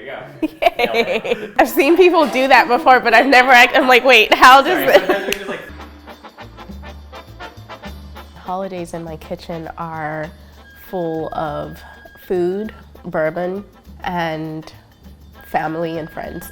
you go. Yay. I've seen people do that before, but I've never I'm like, wait, how does this? Holidays in my kitchen are full of food, bourbon, and family and friends.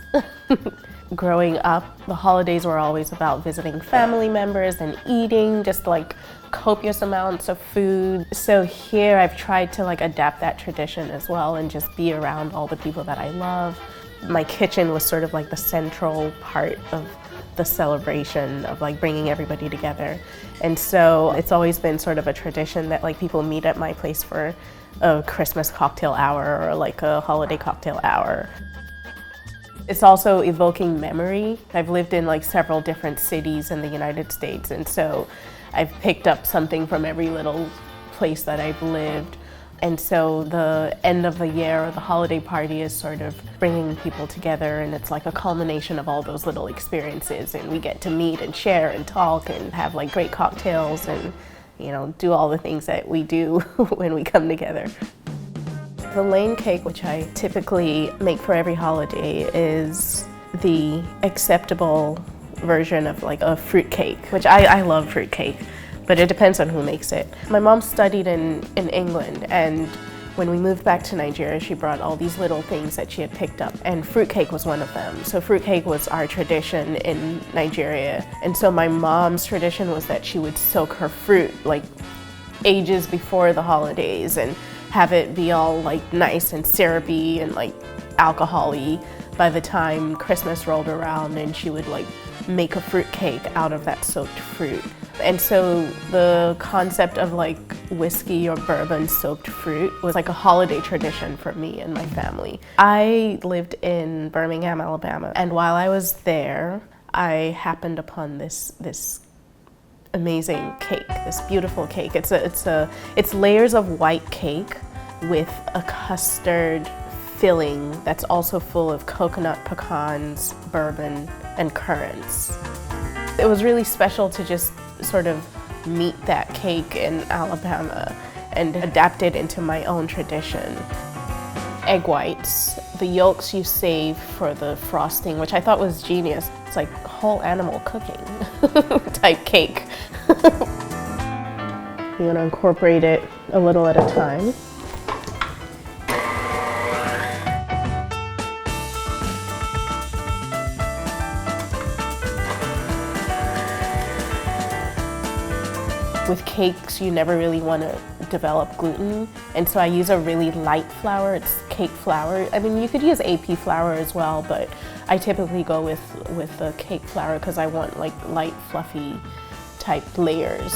Growing up, the holidays were always about visiting family members and eating just like copious amounts of food. So here I've tried to like adapt that tradition as well and just be around all the people that I love. My kitchen was sort of like the central part of the celebration of like bringing everybody together. And so it's always been sort of a tradition that like people meet at my place for a Christmas cocktail hour or like a holiday cocktail hour. It's also evoking memory. I've lived in like several different cities in the United States, and so I've picked up something from every little place that I've lived. And so the end of the year or the holiday party is sort of bringing people together, and it's like a culmination of all those little experiences, and we get to meet and share and talk and have like great cocktails and, you know, do all the things that we do when we come together. The Lane cake, which I typically make for every holiday, is the acceptable version of like a fruit cake, which I love fruit cake, but it depends on who makes it. My mom studied in England, and when we moved back to Nigeria, she brought all these little things that she had picked up, and fruit cake was one of them. So fruit cake was our tradition in Nigeria. And so my mom's tradition was that she would soak her fruit like ages before the holidays and have it be all like nice and syrupy and like alcohol-y by the time Christmas rolled around, and she would like make a fruit cake out of that soaked fruit. And so the concept of like whiskey or bourbon soaked fruit was like a holiday tradition for me and my family. I lived in Birmingham, Alabama, and while I was there, I happened upon this amazing cake, this beautiful cake. It's layers of white cake with a custard filling that's also full of coconut, pecans, bourbon, and currants. It was really special to just sort of meet that cake in Alabama and adapt it into my own tradition. Egg whites, the yolks you save for the frosting, which I thought was genius. It's like whole animal cooking type cake. You want to incorporate it a little at a time. With cakes, you never really want to develop gluten, and so I use a really light flour. It's cake flour. I mean, you could use AP flour as well, but I typically go with the cake flour because I want like light, fluffy type layers.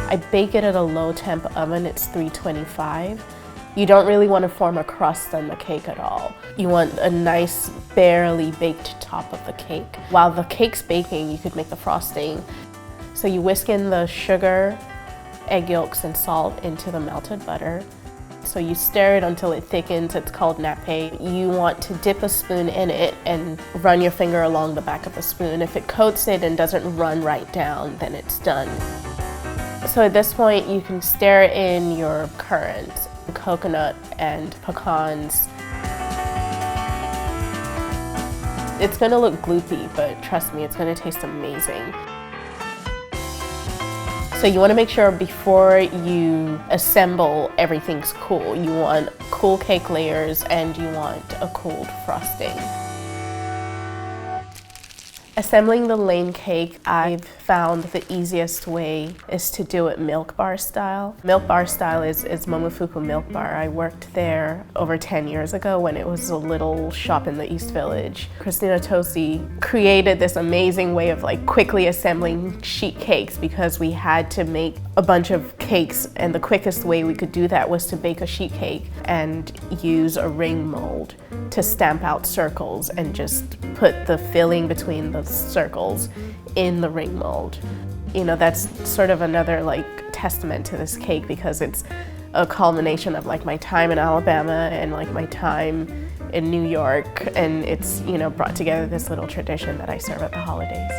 I bake it at a low temp oven. It's 325. You don't really want to form a crust on the cake at all. You want a nice, barely baked top of the cake. While the cake's baking, you could make the frosting. So you whisk in the sugar, egg yolks, and salt into the melted butter. So you stir it until it thickens. It's called nappe. You want to dip a spoon in it and run your finger along the back of the spoon. If it coats it and doesn't run right down, then it's done. So at this point, you can stir in your currants, coconut, and pecans. It's gonna look gloopy, but trust me, it's gonna taste amazing. So you wanna make sure before you assemble, everything's cool. You want cool cake layers and you want a cooled frosting. Assembling the Lane cake, I've found the easiest way is to do it milk bar style. Milk bar style is Momofuku Milk Bar. I worked there over 10 years ago when it was a little shop in the East Village. Christina Tosi created this amazing way of like quickly assembling sheet cakes because we had to make a bunch of cakes, and the quickest way we could do that was to bake a sheet cake and use a ring mold to stamp out circles and just put the filling between the circles in the ring mold. You know, that's sort of another like testament to this cake because it's a culmination of like my time in Alabama and like my time in New York, and it's, you know, brought together this little tradition that I serve at the holidays.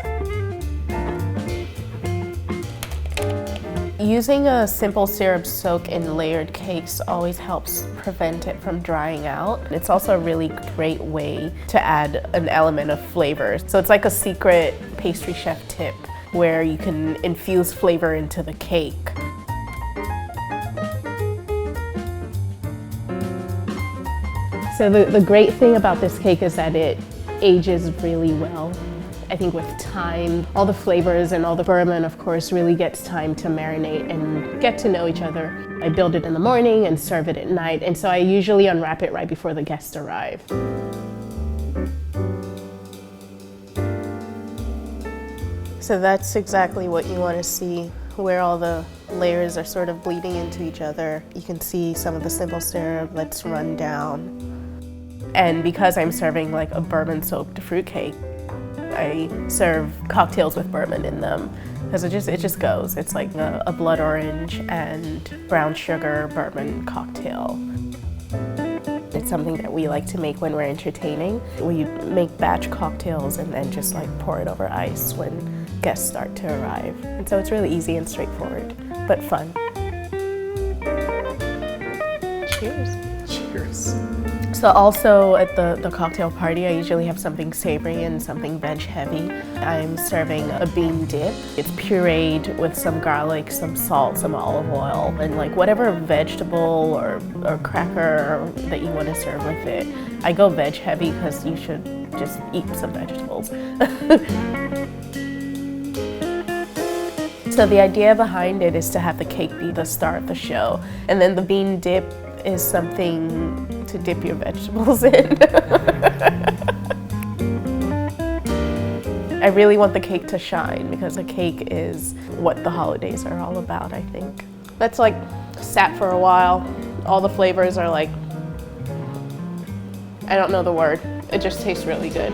Using a simple syrup soak in layered cakes always helps prevent it from drying out. It's also a really great way to add an element of flavor. So it's like a secret pastry chef tip where you can infuse flavor into the cake. So the great thing about this cake is that it ages really well. I think with time, all the flavors and all the bourbon, of course, really gets time to marinate and get to know each other. I build it in the morning and serve it at night, and so I usually unwrap it right before the guests arrive. So that's exactly what you want to see, where all the layers are sort of bleeding into each other. You can see some of the simple syrup that's run down. And because I'm serving like a bourbon-soaked fruitcake, I serve cocktails with bourbon in them because it just goes. It's like a blood orange and brown sugar bourbon cocktail. It's something that we like to make when we're entertaining. We make batch cocktails and then just like pour it over ice when guests start to arrive. And so it's really easy and straightforward, but fun. Cheers. Cheers. So also at the cocktail party, I usually have something savory and something veg heavy. I'm serving a bean dip. It's pureed with some garlic, some salt, some olive oil, and like whatever vegetable or cracker that you want to serve with it. I go veg heavy because you should just eat some vegetables. So the idea behind it is to have the cake be the star of the show, and then the bean dip is something to dip your vegetables in. I really want the cake to shine because a cake is what the holidays are all about, I think. That's like sat for a while. All the flavors are like, I don't know the word. It just tastes really good.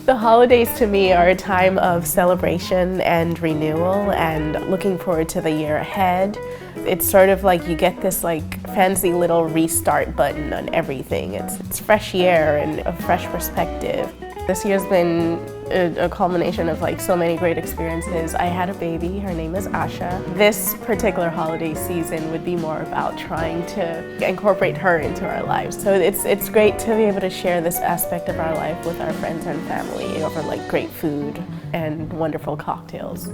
The holidays to me are a time of celebration and renewal and looking forward to the year ahead. It's sort of like you get this like fancy little restart button on everything. It's fresh air and a fresh perspective. This year's been a culmination of like so many great experiences. I had a baby, her name is Asha. This particular holiday season would be more about trying to incorporate her into our lives. So it's great to be able to share this aspect of our life with our friends and family over like great food and wonderful cocktails.